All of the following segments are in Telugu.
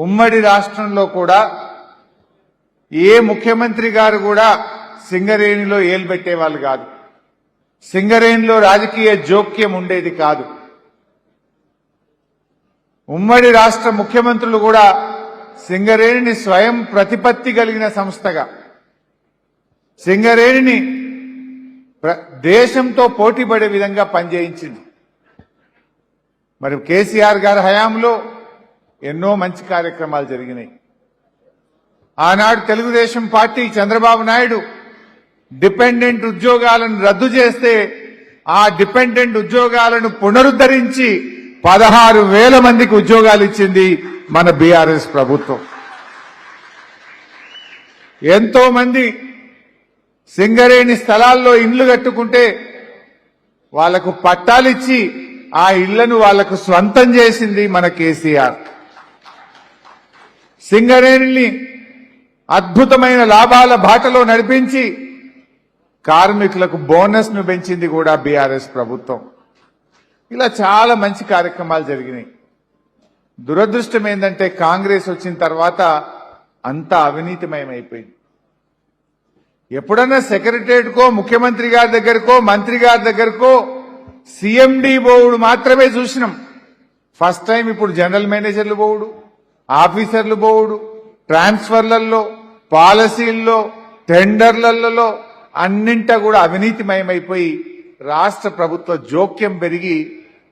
ఉమ్మడి రాష్ట్రంలో కూడా ఏ ముఖ్యమంత్రి గారు కూడా సింగరేణిలో ఏలు పెట్టేవాళ్ళు కాదు. సింగరేణిలో రాజకీయ జోక్యం ఉండేది కాదు. ఉమ్మడి రాష్ట్ర ముఖ్యమంత్రులు కూడా సింగరేణిని స్వయం ప్రతిపత్తి కలిగిన సంస్థగా, సింగరేణిని దేశంతో పోటీపడే విధంగా పనిచేయించింది. మరి కేసీఆర్ గారి హయాంలో ఎన్నో మంచి కార్యక్రమాలు జరిగినాయి. ఆనాడు తెలుగుదేశం పార్టీ చంద్రబాబు నాయుడు డిపెండెంట్ ఉద్యోగాలను రద్దు చేస్తే ఆ డిపెండెంట్ ఉద్యోగాలను పునరుద్ధరించి 16,000 మందికి ఉద్యోగాలు ఇచ్చింది మన బీఆర్ఎస్ ప్రభుత్వం. ఎంతో మంది సింగరేణి స్థలాల్లో ఇండ్లు కట్టుకుంటే వాళ్లకు పట్టాలిచ్చి ఆ ఇళ్లను వాళ్లకు స్వంతం చేసింది మన కేసీఆర్. సింగరేణిని అద్భుతమైన లాభాల బాటలో నడిపించి కార్మికులకు బోనస్ ను పెంచింది కూడా బీఆర్ఎస్ ప్రభుత్వం. ఇలా చాలా మంచి కార్యక్రమాలు జరిగినాయి. దురదృష్టం ఏంటంటే కాంగ్రెస్ వచ్చిన తర్వాత అంతా అవినీతిమయమైపోయింది. ఎప్పుడన్నా సెక్రటరియట్కో ముఖ్యమంత్రి గారి దగ్గరకో మంత్రి గారి దగ్గరకో సీఎండీ బోర్డు మాత్రమే చూసినాం. ఫస్ట్ టైం ఇప్పుడు జనరల్ మేనేజర్లు బోర్డు, ఆఫీసర్లు బోర్డు, ట్రాన్స్ఫర్లలో, పాలసీల్లో, టెండర్లలో అన్నింటా కూడా అవినీతిమయమైపోయి రాష్ట్ర ప్రభుత్వ జోక్యం పెరిగి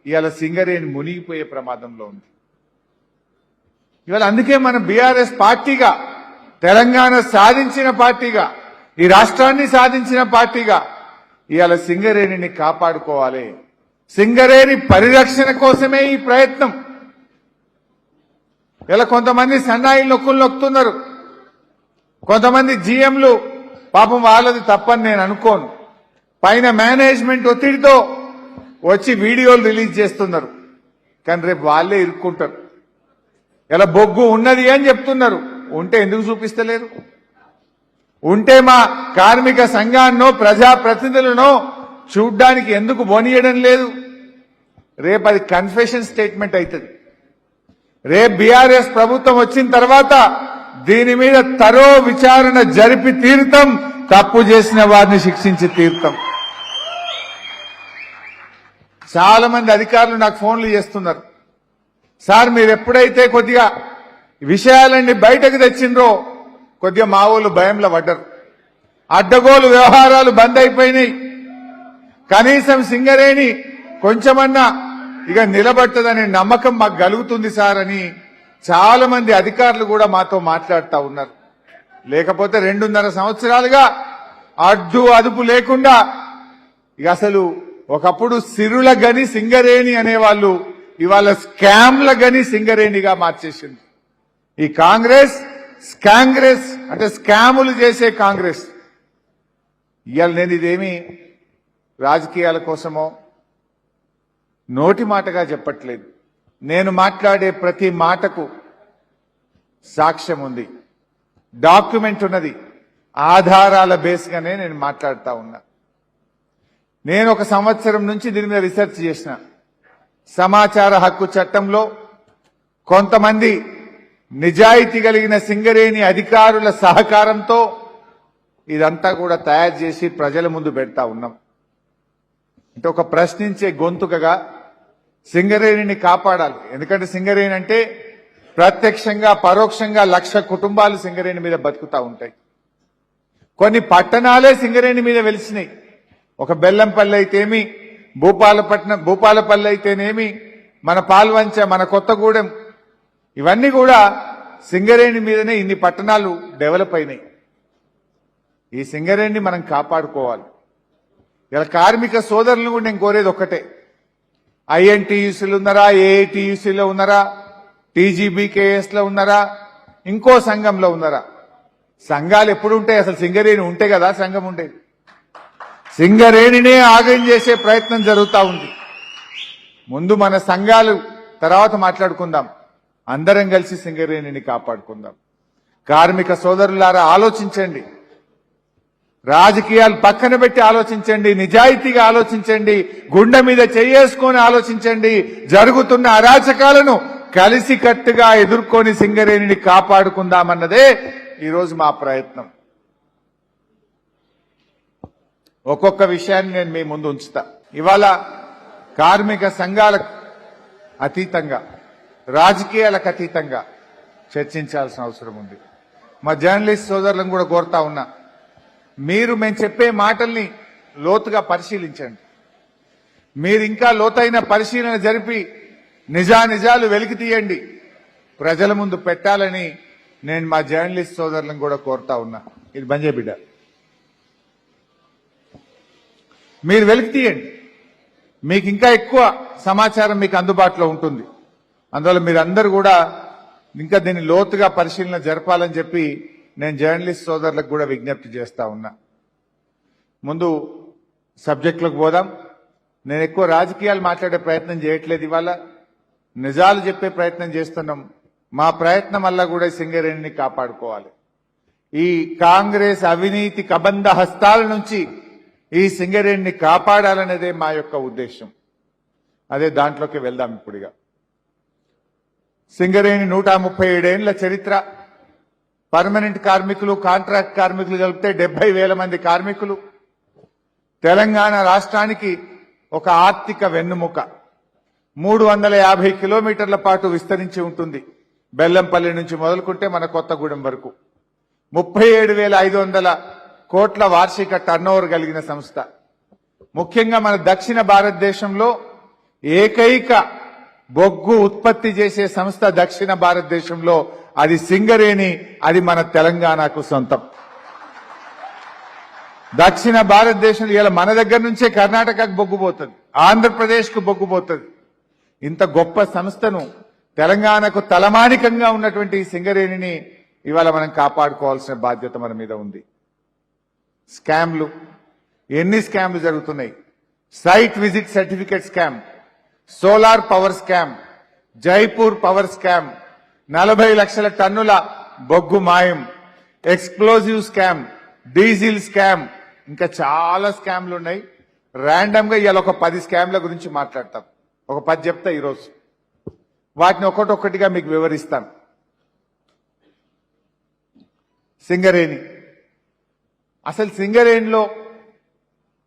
ఇవాళ సింగరేణి మునిగిపోయే ప్రమాదంలో ఉంది. ఇవాళ అందుకే మన బీఆర్ఎస్ పార్టీగా, తెలంగాణ సాధించిన పార్టీగా, ఈ రాష్ట్రాన్ని సాధించిన పార్టీగా ఇవాళ సింగరేణిని కాపాడుకోవాలి. సింగరేణి పరిరక్షణ కోసమే ఈ ప్రయత్నం. ఇలా కొంతమంది సన్నాయి నొక్కులు నొక్కుతున్నారు, కొంతమంది జీఎంలు, పాపం వాళ్ళది తప్పని నేను అనుకోను, పైన మేనేజ్మెంట్ ఒత్తిడితో వచ్చి వీడియోలు రిలీజ్ చేస్తున్నారు. కానీ రేపు వాళ్ళే ఇరుక్కుంటారు. ఇలా బొగ్గు ఉన్నది అని చెప్తున్నారు, ఉంటే ఎందుకు చూపిస్తలేరు? ఉంటే మా కార్మిక సంఘాన్నో ప్రజాప్రతినిధులనో చూడ్డానికి ఎందుకు పోనీయడం లేదు? రేపు అది కన్ఫెషన్ స్టేట్మెంట్ అవుతుంది. రేపు బీఆర్ఎస్ ప్రభుత్వం వచ్చిన తర్వాత దీని మీద తరో విచారణ జరిపి తీరుతాం, తప్పు చేసిన వారిని శిక్షించి తీరుతాం. చాలా మంది అధికారులు నాకు ఫోన్లు చేస్తున్నారు, సార్ మీరు ఎప్పుడైతే కొద్దిగా విషయాలన్నీ బయటకు తెచ్చిండ్రో కొద్దిగా మా వాళ్ళు భయంలో పడ్డారు, అడ్డగోలు వ్యవహారాలు బంద్ అయిపోయినాయి, కనీసం సింగరేణి కొంచెమన్నా ఇక నిలబట్టదనే నమ్మకం మాకు కలుగుతుంది సార్ అని చాలా మంది అధికారులు కూడా మాతో మాట్లాడుతూ ఉన్నారు. లేకపోతే 2.5 సంవత్సరాలుగా అడ్డు అదుపు లేకుండా ఇక అసలు ఒకప్పుడు సిరుల గని సింగరేణి అనేవాళ్ళు ఇవాళ స్కామ్ల గని సింగరేణిగా మార్చేసింది. ఈ కాంగ్రెస్ అంటే స్కాములు చేసే కాంగ్రెస్. ఇవాళ నేను ఇదేమి రాజకీయాల కోసమో నోటి మాటగా చెప్పట్లేదు. నేను మాట్లాడే ప్రతి మాటకు సాక్ష్యం ఉంది, డాక్యుమెంట్ ఉన్నది, ఆధారాల బేస్గానే నేను మాట్లాడుతూ ఉన్నా. నేను 1 సంవత్సరం నుంచి దీని మీద రీసెర్చ్ చేసిన. సమాచార హక్కు చట్టంలో కొంతమంది నిజాయితీ కలిగిన సింగరేణి అధికారుల సహకారంతో ఇదంతా కూడా తయారు చేసి ప్రజల ముందు పెడతా ఉన్నాం. అంటే ఒక ప్రశ్నించే గొంతుకగా సింగరేణిని కాపాడాలి. ఎందుకంటే సింగరేణి అంటే ప్రత్యక్షంగా పరోక్షంగా 1,00,000 కుటుంబాలు సింగరేణి మీద బతుకుతా ఉంటాయి. కొన్ని పట్టణాలే సింగరేణి మీద వెలిసినాయి. ఒక బెల్లంపల్లి అయితేమి, భూపాలపల్లి అయితేనేమి, మన పాల్వంచ, మన కొత్తగూడెం, ఇవన్నీ కూడా సింగరేణి మీదనే ఇన్ని పట్టణాలు డెవలప్ అయినాయి. ఈ సింగరేణిని మనం కాపాడుకోవాలి. ఇలా కార్మిక సోదరులను కూడా నేను కోరేది ఒక్కటే, ఐఎన్టీయూసీలు ఉన్నారా, ఏఐటీయూసీలో ఉన్నారా, టీజీబీకేఎస్లో ఉన్నారా, ఇంకో సంఘంలో ఉన్నారా? సంఘాలు ఎప్పుడు ఉంటాయి? అసలు సింగరేణి ఉంటే కదా సంఘం ఉండేది. సింగరేణినే ఆగం చేసే ప్రయత్నం జరుగుతూ ఉంది. ముందు మన సంఘాలు తర్వాత మాట్లాడుకుందాం, అందరం కలిసి సింగరేణిని కాపాడుకుందాం. కార్మిక సోదరులారా ఆలోచించండి, రాజకీయాలు పక్కన పెట్టి ఆలోచించండి, నిజాయితీగా ఆలోచించండి, గుండె మీద చేసుకొని ఆలోచించండి. జరుగుతున్న అరాచకాలను కలిసికట్టుగా ఎదుర్కొని సింగరేణిని కాపాడుకుందామన్నదే ఈరోజు మా ప్రయత్నం. ఒక్కొక్క విషయాన్ని నేను మీ ముందు ఉంచుతా. ఇవాళ కార్మిక సంఘాలకు అతీతంగా, రాజకీయాలకు అతీతంగా చర్చించాల్సిన అవసరం ఉంది. మా జర్నలిస్ట్ సోదరులను కూడా కోరుతా ఉన్నా, మీరు మేము చెప్పే మాటల్ని లోతుగా పరిశీలించండి. మీరు ఇంకా లోతైన పరిశీలన జరిపి నిజానిజాలు వెలికి తీయండి, ప్రజల ముందు పెట్టాలని నేను మా జర్నలిస్ట్ సోదరులను కూడా కోరుతా ఉన్నా. ఇది బంజే బిడ్డ, మీరు వెలికి తీయండి. మీకు ఇంకా ఎక్కువ సమాచారం మీకు అందుబాటులో ఉంటుంది. అందువల్ల మీరందరూ కూడా ఇంకా దీన్ని లోతుగా పరిశీలన జరపాలని చెప్పి నేను జర్నలిస్ట్ సోదరులకు కూడా విజ్ఞప్తి చేస్తా ఉన్నా. ముందు సబ్జెక్టులకు పోదాం. నేను ఎక్కువ రాజకీయాలు మాట్లాడే ప్రయత్నం చేయట్లేదు. ఇవాళ నిజాలు చెప్పే ప్రయత్నం చేస్తున్నాం. మా ప్రయత్నం వల్ల కూడా సింగరేణిని కాపాడుకోవాలి. ఈ కాంగ్రెస్ అవినీతి కబంధ హస్తాల నుంచి ఈ సింగరేణిని కాపాడాలనేదే మా యొక్క ఉద్దేశం. అదే దాంట్లోకి వెళ్దాం. ఇప్పుడుగా సింగరేణి 137 ఏళ్ల చరిత్ర. పర్మనెంట్ కార్మికులు, కాంట్రాక్ట్ కార్మికులు కలిపితే 70,000 మంది కార్మికులు. తెలంగాణ రాష్ట్రానికి ఒక ఆర్థిక వెన్నుముక. 350 కిలోమీటర్ల పాటు విస్తరించి ఉంటుంది. బెల్లంపల్లి నుంచి మొదలుకుంటే మన కొత్తగూడెం వరకు 37,500 కోట్ల వార్షిక టర్నోవర్ కలిగిన సంస్థ. ముఖ్యంగా మన దక్షిణ భారతదేశంలో ఏకైక బొగ్గు ఉత్పత్తి చేసే సంస్థ దక్షిణ భారతదేశంలో అది సింగరేణి. అది మన తెలంగాణకు సొంతం. దక్షిణ భారతదేశంలో ఇలా మన దగ్గర నుంచే కర్ణాటకకు బొగ్గుపోతుంది, ఆంధ్రప్రదేశ్కు బొగ్గుపోతుంది. ఇంత గొప్ప సంస్థను, తెలంగాణకు తలమానికంగా ఉన్నటువంటి ఈ సింగరేణిని ఇవాళ మనం కాపాడుకోవాల్సిన బాధ్యత మన మీద ఉంది. స్కామ్లు, ఎన్ని స్కామ్లు జరుగుతున్నాయి? Site visit certificate scam, solar power scam, Jaipur power scam, 40 లక్షల టన్నుల బొగ్గు మాయం, ఎక్స్ప్లోజివ్ స్కామ్, డీజిల్ స్కామ్, ఇంకా చాలా స్కామ్లు ఉన్నాయి. ర్యాండమ్ గా ఇవాళ ఒక 10 స్కామ్ల గురించి మాట్లాడతాం. ఒక 10 చెప్తా ఈరోజు. వాటిని ఒక్కొక్కటిగా మీకు వివరిస్తాను. సింగరేణి, అసలు సింగరేణిలో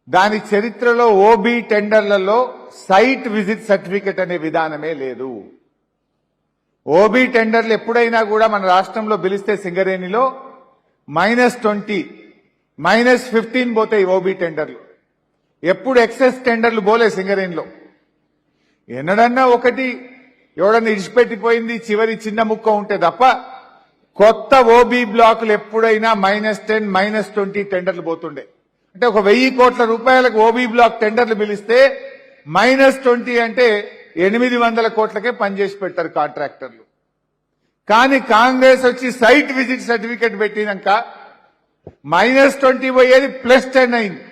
దాని చరిత్రలో ఓబీ టెండర్లలో సైట్ విజిట్ సర్టిఫికెట్ అనే విధానమే లేదు. ఓబీ టెండర్లు ఎప్పుడైనా కూడా మన రాష్ట్రంలో పిలిస్తే సింగరేణిలో -20, -15 పోతాయి ఓబీ టెండర్లు. ఎప్పుడు ఎక్సెస్ టెండర్లు పోలే సింగరేణిలో. ఎన్నడన్నా ఒకటి ఎవడన్నా ఇడిచిపెట్టిపోయింది చివరి చిన్న ముక్క ఉంటే తప్ప కొత్త ఓబీ బ్లాకులు ఎప్పుడైనా -10, -20 టెండర్లు పోతుండే. అంటే ఒక 1000 కోట్ల రూపాయలకు ఓబీ బ్లాక్ టెండర్లు పిలిస్తే -20 అంటే 800 కోట్లకే పనిచేసి పెట్టారు కాంట్రాక్టర్లు. కానీ కాంగ్రెస్ వచ్చి సైట్ విజిట్ సర్టిఫికెట్ పెట్టినాక -20 పోయేది +10 అయింది.